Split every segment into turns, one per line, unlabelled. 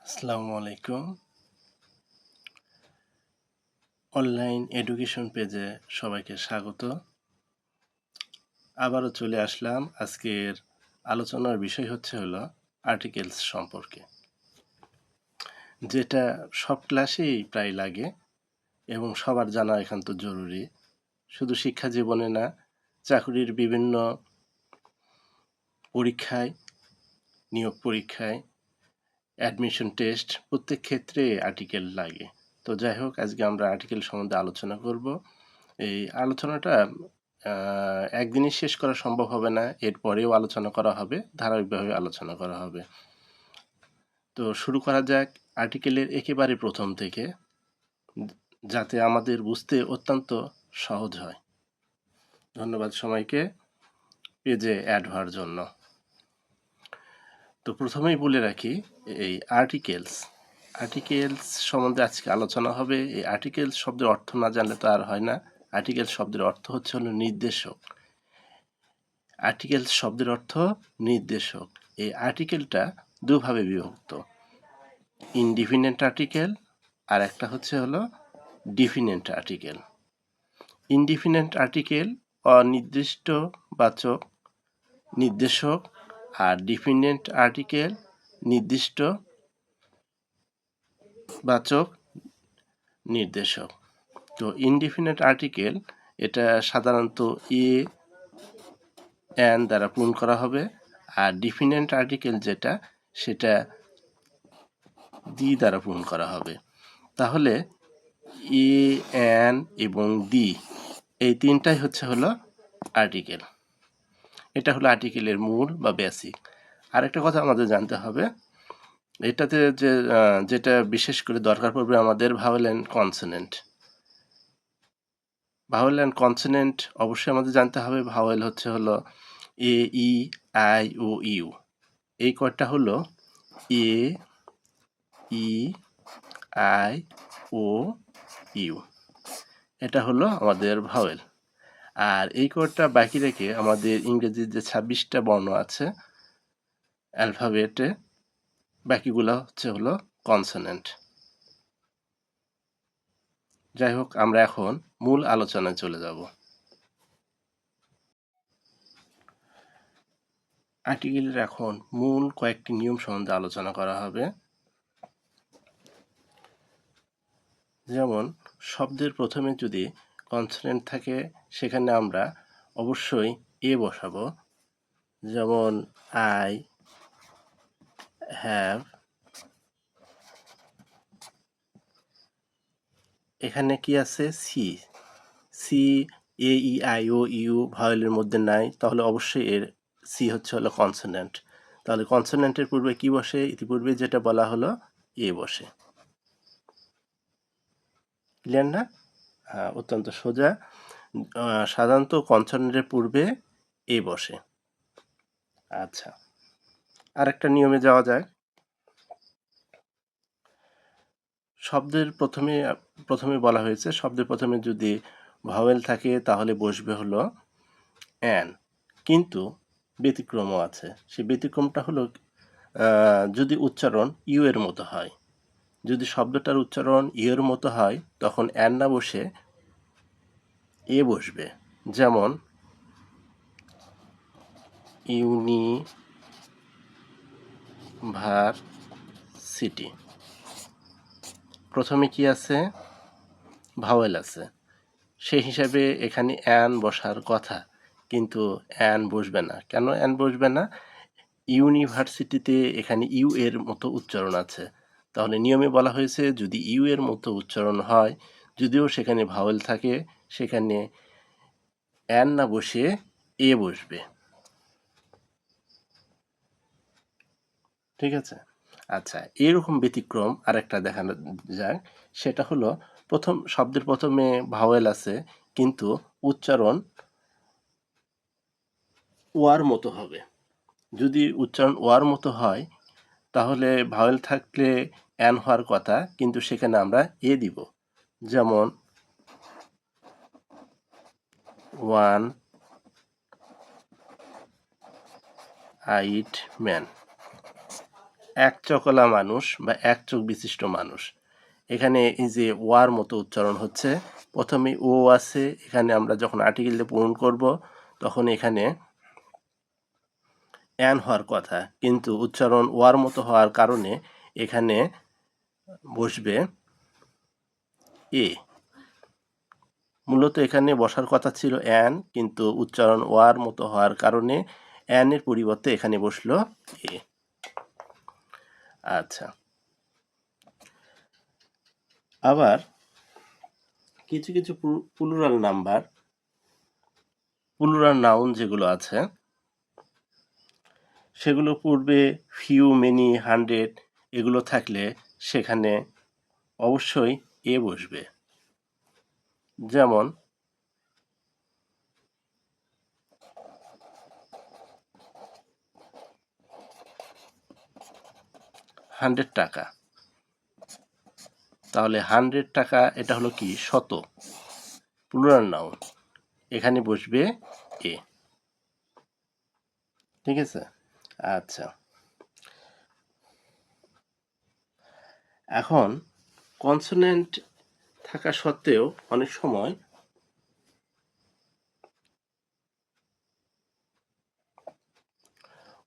আসসালামু আলাইকুম। Online education পেজে সবাইকে স্বাগত। আবারও চলে আসলাম। আজকের আলোচনার বিষয় হলো আর্টিকেলস সম্পর্কে, যেটা সব ক্লাসেই প্রায় লাগে এবং সবার জানা একান্ত জরুরি। শুধু শিক্ষা জীবনে না, চাকরির বিভিন্ন পরীক্ষায়, নিয়োগ পরীক্ষায়, অ্যাডমিশন টেস্ট, প্রত্যেক ক্ষেত্রে আর্টিকেল লাগে। তো যাই হোক, আজকে আমরা আর্টিকেল সম্বন্ধে আলোচনা করব। এই আলোচনাটা একদিনই শেষ করা সম্ভব হবে না, এরপরেও আলোচনা করা হবে, ধারাবাহিকভাবে আলোচনা করা হবে। তো শুরু করা যাক আর্টিকেলের একেবারে প্রথম থেকে, যাতে আমাদের বুঝতে অত্যন্ত সহজ হয়। ধন্যবাদ সবাইকে পেজে অ্যাড হওয়ার জন্য। তো প্রথমেই বলে রাখি, এই আর্টিকেলস সম্বন্ধে আজকে আলোচনা হবে। এই আর্টিকেলস শব্দের অর্থ না জানলে তো আর হয় না। আর্টিকেলস শব্দের অর্থ হলো নির্দেশক। আর্টিকেলস শব্দের অর্থ নির্দেশক। এই আর্টিকেলটা দুভাবে বিভক্ত, ইনডিফিনেন্ট আর্টিকেল আর একটা হলো ডিফিনেন্ট আর্টিকেল। ইনডিফিনেন্ট আর্টিকেল অনির্দিষ্ট বাচক নির্দেশক, আর ডিফিনেন্ট আর্টিকেল নির্দিষ্ট বাচক নির্দেশক। তো ইনডিফিনেন্ট আর্টিকেল এটা সাধারণত এন দ্বারা পূরণ করা হবে, আর ডিফিনেন্ট আর্টিকেল যেটা সেটা দি দ্বারা পূরণ করা হবে। তাহলে এ, এন এবং দি, এই তিনটাই হলো আর্টিকেল। এটা হলো আর্টিকেলের মূল বা বেসিক। আরেকটা কথা আমাদের জানতে হবে, এটাতে যেটা বিশেষ করে দরকার পড়বে আমাদের, vowel and consonant. Vowel and consonant অবশ্যই আমাদের জানতে হবে। ভাওয়েল হলো এ, ই, আই, ও, ইউ। এই কয়টা হলো এ, ই, আই, ও, ইউ। এটা হলো আমাদের ভাওয়েল। আর এই কয়টা বাকি রেখে আমাদের ইংরেজির যে 26টা বর্ণ আছে অ্যালফাবেটে, বাকিগুলো হলো কনসোনেন্ট। যাই হোক, আমরা এখন মূল আলোচনায় চলে যাব। আর্টিকেলের এখন মূল কয়েকটি নিয়ম সম্বন্ধে আলোচনা করা হবে। যেমন, শব্দের প্রথমে যদি কনসোনেন্ট থাকে সেখানে আমরা অবশ্যই এ বসাবো। যেমন আই হ্যাভ, এখানে কি আছে? C. C, A, E, I, O, U ভাওয়েলের মধ্যে নাই, তাহলে অবশ্যই এর সি হলো কনসোনেন্ট। তাহলে কনসোনেন্টের পূর্বে কি বসে? ইতিপূর্বে যেটা বলা হলো, এ বসে। ক্লিয়ার না? অত্যন্ত সোজা। সাধারণত কনসোনেন্টের পূর্বে এ বসে। আচ্ছা, আরেকটা নিয়মে যাওয়া যায়। শব্দের প্রথমে বলা হয়েছে, শব্দের প্রথমে যদি ভাওয়েল থাকে তাহলে বসবে হলো অ্যান। কিন্তু ব্যতিক্রমও আছে। সেই ব্যতিক্রমটা হলো, যদি উচ্চারণ ইউ এর মতো হয়, যদি শব্দটার উচ্চারণ ইউ এর মতো হয়, তখন অ্যান না বসে এ বসবে। যেমন ইউনিভার্সিটি, প্রথমে কি আছে? ভাওয়েল আছে, সেই হিসাবে এখানে অ্যান বসার কথা, কিন্তু অ্যান বসবে না। কেন অ্যান বসবে না? ইউনিভার্সিটিতে এখানে ইউ এর মতো উচ্চারণ আছে। তাহলে নিয়মে বলা হয়েছে, যদি ইউ এর মতো উচ্চারণ হয়, যদিও সেখানে ভাওয়েল থাকে, সেখানে অ্যান না বসে এ বসবে। ঠিক আছে? আচ্ছা, এরকম ব্যতিক্রম আরেকটা দেখানো যায়। সেটা হলো, শব্দের প্রথমে ভাওয়েল আছে, কিন্তু উচ্চারণ ওয়ার মতো হবে। যদি উচ্চারণ ওয়ার মতো হয়, তাহলে ভাওয়েল থাকলে অ্যান হওয়ার কথা, কিন্তু সেখানে আমরা এ দিব। যেমন ওয়ান আইড ম্যান, এক চকলা মানুষ বা এক চোখ বিশিষ্ট মানুষ। এখানে এই যে ওয়ার মতো উচ্চারণ হচ্ছে, প্রথমে ও আছে, এখানে আমরা যখন আর্টিকেল দিয়ে পূরণ করব তখন এখানে অ্যান হওয়ার কথা, কিন্তু উচ্চারণ ওয়ার মতো হওয়ার কারণে এখানে বসবে এ। মূলত এখানে বসার কথা ছিল অ্যান, কিন্তু উচ্চারণ ওয়ার মতো হওয়ার কারণে অ্যানের পরিবর্তে এখানে বসলো এ। আচ্ছা, আবার কিছু কিছু প্লুরাল নাম্বার, প্লুরাল নাউন যেগুলো আছে সেগুলো পূর্বে ফিউ, মেনি, হান্ড্রেড এগুলো থাকলে সেখানে অবশ্যই এ বসবে। যেমন 100 টাকা, তাহলে 100 টাকা এটা হলো কি শত, প্লুরাল নাউন, এখানে বসবে এ। ঠিক আছে। আচ্ছা, এখন কনসোনেন্ট থাকা সত্ত্বেও অনেক সময়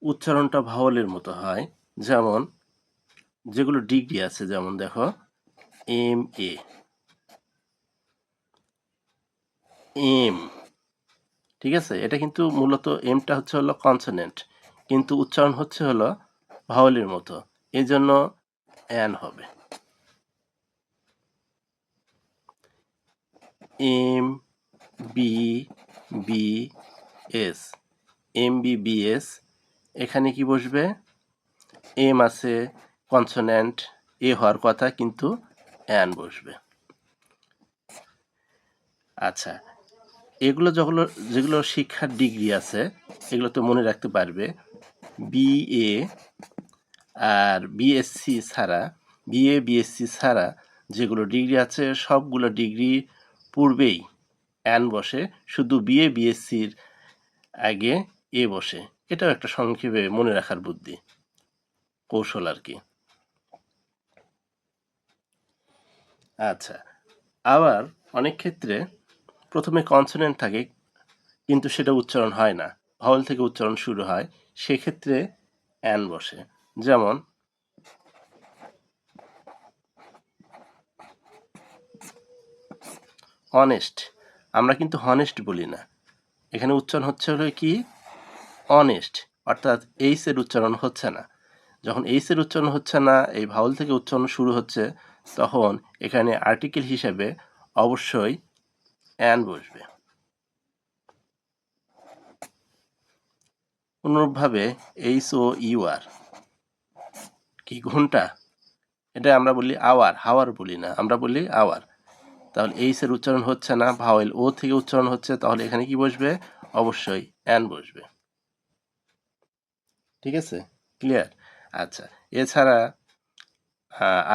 উচ্চারণটা ভাওয়ালের মতো হয়। যেমন যেগুলো ডিগ্রি আছে, যেমন দেখো এম এ, এম, ঠিক আছে, এটা কিন্তু মূলত এমটা হচ্ছে হলো কনসোনেন্ট, কিন্তু উচ্চারণ হচ্ছে হলো ভাওয়ালের মতো, এই জন্য অ্যান হবে। M B B S, M B B S, এখানে কি বসবে? এম আছে, কনসোনেন্ট এ হওয়ার কথা, কিন্তু অ্যান বসবে। আচ্ছা, এগুলো যেগুলো শিক্ষার ডিগ্রি আছে এগুলো তো মনে রাখতে পারবে। বিএ আর বিএসসি ছাড়া, বিএ বিএসসি ছাড়া যেগুলো ডিগ্রি আছে সবগুলো ডিগ্রি পূর্বেই অ্যান বসে, শুধু বিএ বিএসসির আগে এ বসে। এটাও একটা সংক্ষেপে মনে রাখার বুদ্ধি, কৌশল আর কি। আচ্ছা, আবার অনেক ক্ষেত্রে প্রথমে কনসোনেন্ট থাকে কিন্তু সেটা উচ্চারণ হয় না, ভাওয়েল থেকে উচ্চারণ শুরু হয়, সেক্ষেত্রে অ্যান বসে। যেমন অনেস্ট, আমরা কিন্তু হনেস্ট বলি না, এখানে উচ্চারণ হচ্ছে হলো কি অনেস্ট, অর্থাৎ এইচ এর উচ্চারণ হচ্ছে না। যখন এইচ এর উচ্চারণ হচ্ছে না, এই ভাওয়েল থেকে উচ্চারণ শুরু হচ্ছে, তখন এখানে আর্টিকেল হিসেবে অবশ্যই অ্যান বসবে। অনুরূপভাবে এইচ ও ইউ আর, কি ঘন্টা, এটা আমরা বলি আওয়ার, হাওয়ার বলি না, আমরা বলি আওয়ার। তাহলে এইচ এর উচ্চারণ হচ্ছে না, ভাওয়েল ও থেকে উচ্চারণ হচ্ছে, তাহলে এখানে কি বসবে? অবশ্যই অ্যান বসবে। ঠিক আছে, ক্লিয়ার? আচ্ছা, এছাড়া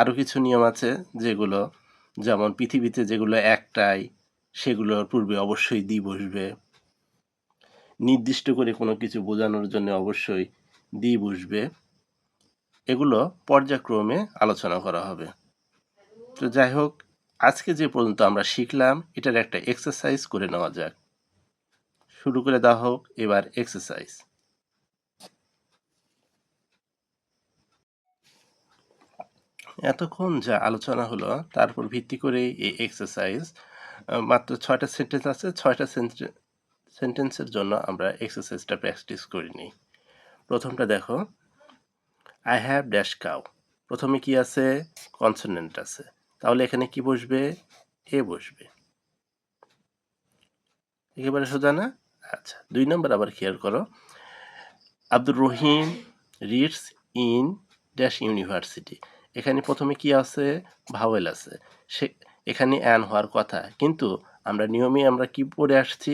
আরও কিছু নিয়ম আছে যেগুলো, যেমন পৃথিবীতে যেগুলো একটাই সেগুলোর পূর্বে অবশ্যই দি বসবে, নির্দিষ্ট করে কোনো কিছু বোঝানোর জন্য অবশ্যই দি বসবে, এগুলো পর্যায়ক্রমে আলোচনা করা হবে। তো যাই হোক, আজকে যে পর্যন্ত আমরা শিখলাম এটার একটা এক্সারসাইজ করে নেওয়া যাক। শুরু করে দেওয়া হোক এবার এক্সারসাইজ। এতক্ষণ যা আলোচনা হলো তার উপর ভিত্তি করে এই এক্সারসাইজ, মাত্র 6টা সেন্টেন্স আছে, 6টা সেন্টেন্সের জন্য আমরা এক্সারসাইজটা প্র্যাকটিস করে নিই। প্রথমটা দেখো, আই হ্যাভ ড্যাশ কাউ, প্রথমে কি আছে? কনসোনেন্ট আছে, তাহলে এখানে কি বসবে? এ বসবে। একেবারে সোজা না? আচ্ছা, 2 নম্বর আবার খেয়াল করো, Abdur Rahim reads in dash university, এখানে প্রথমে কি আছে? ভাওয়েল আছে, সে এখানে অ্যান হওয়ার কথা, কিন্তু আমরা নিয়মে আমরা কি পড়ে আসছি,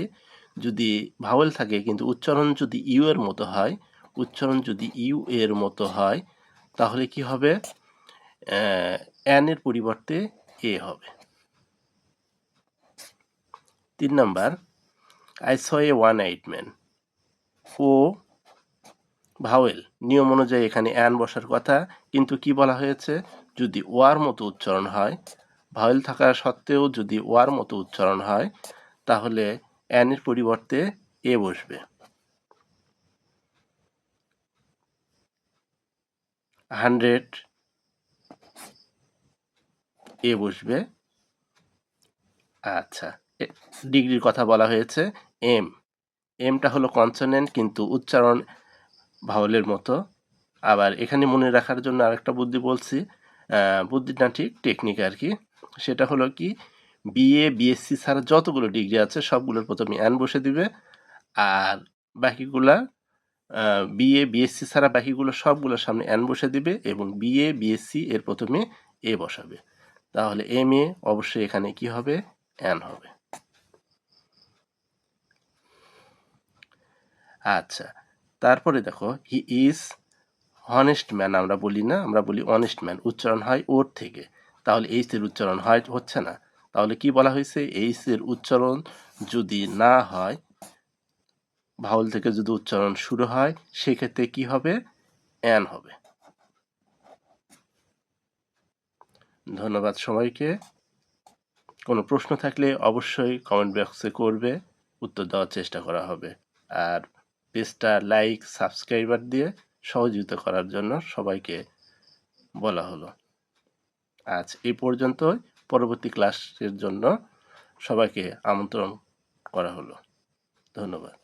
যদি ভাওয়েল থাকে কিন্তু উচ্চারণ যদি ইউ এর মতো হয়, উচ্চারণ যদি ইউ এর মতো হয়, তাহলে কি হবে? অ্যান এর পরিবর্তে এ হবে। 3 number, I saw a one eyed man, ও ভাওয়েল নিয়ম অনুযায়ী এখানে অ্যান বসার কথা, কিন্তু কি বলা হয়েছে, যদি ওয়ার মতো উচ্চারণ হয়, ভাওয়েল থাকা সত্ত্বেও যদি ওয়ার মতো উচ্চারণ হয়, তাহলে অ্যানের পরিবর্তে এ বসবে। 100 এ বসবে। আচ্ছা, ডিগ্রির কথা বলা হয়েছে। এম, এমটা হলো কনসোনেন্ট কিন্তু উচ্চারণ ভাওয়েলের মতো। আবার এখানে মনে রাখার জন্য আরেকটা বুদ্ধি বলছি, বুদ্ধিটা ঠিক টেকনিক আর কি। সেটা হলো কি, বিএ বিএসসি ছাড়া যতগুলো ডিগ্রি আছে সবগুলোর প্রথমে অ্যান বসে দিবে, আর বাকিগুলা বিএ বিএসসি ছাড়া বাকিগুলো সবগুলোর সামনে অ্যান বসে দিবে এবং বিএ বিএসসি এর প্রথমে এ বসাবে। তাহলে এম এ অবশ্যই এখানে কি হবে, অ্যান হবে। আচ্ছা, তারপরে দেখো, হি ইজ হনেস্ট ম্যান আমরা বলি না, আমরা বলি অনেস্ট ম্যান, উচ্চারণ হয় ওর থেকে। তাহলে এইচ এর উচ্চারণ হচ্ছে না। তাহলে কি বলা হয়েছে, এইচ এর উচ্চারণ যদি না হয়, ভাওয়েল থেকে যদি উচ্চারণ শুরু হয়, সেক্ষেত্রে কি হবে, অ্যান হবে। ধন্যবাদ সবাইকে। কোনো প্রশ্ন থাকলে অবশ্যই কমেন্ট বক্সে করবে, উত্তর দেওয়ার চেষ্টা করা হবে। আর পেজটা লাইক সাবস্ক্রাইবার দিয়ে সহযোগিতা করার জন্য সবাইকে বলা হলো। আজ এই পর্যন্তই। পরবর্তী ক্লাসের জন্য সবাইকে আমন্ত্রণ করা হলো। ধন্যবাদ।